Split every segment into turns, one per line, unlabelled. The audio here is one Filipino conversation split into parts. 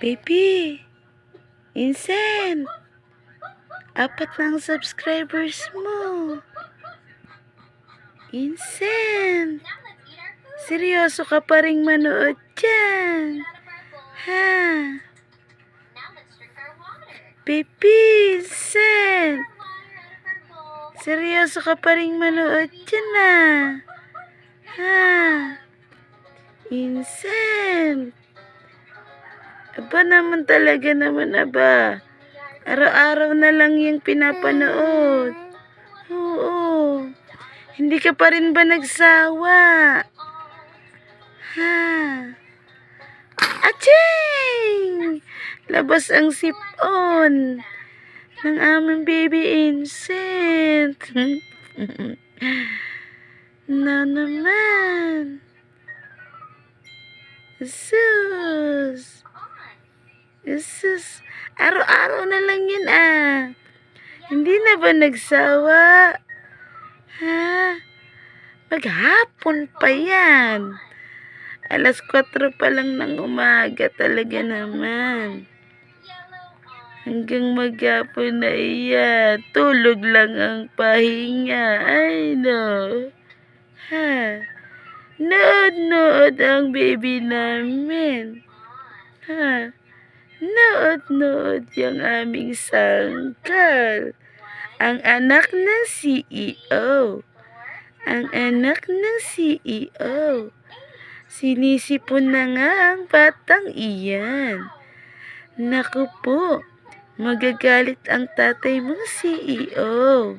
Baby, Vincent, 4 na ang subscribers mo. Vincent, seryoso ka pa ring manood dyan. Ha? Baby, Vincent, seryoso ka pa ring manood dyan Ha? Vincent, aba naman talaga naman aba. Araw-araw na lang yung pinapanood. Oo. Hindi ka pa rin ba nagsawa? Ha? Aching! Labas ang sipon ng aming baby Vincent. Na naman. Sus. Sus. Araw-araw na lang yun Hindi na ba nagsawa? Ha? Maghapon pa yan. 4:00 pa lang ng umaga talaga naman. Hanggang maghapon na iyan. Tulog lang ang pahinga. Ay no. Ha? Nood-nood ang baby namin. Ha? Nood-nood yung aming sangkal. Ang anak ng CEO. Ang anak ng CEO. Sinisipon na nga ang batang iyan. Naku po, magagalit ang tatay mong CEO.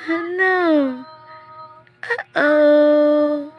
Ano? Uh-oh.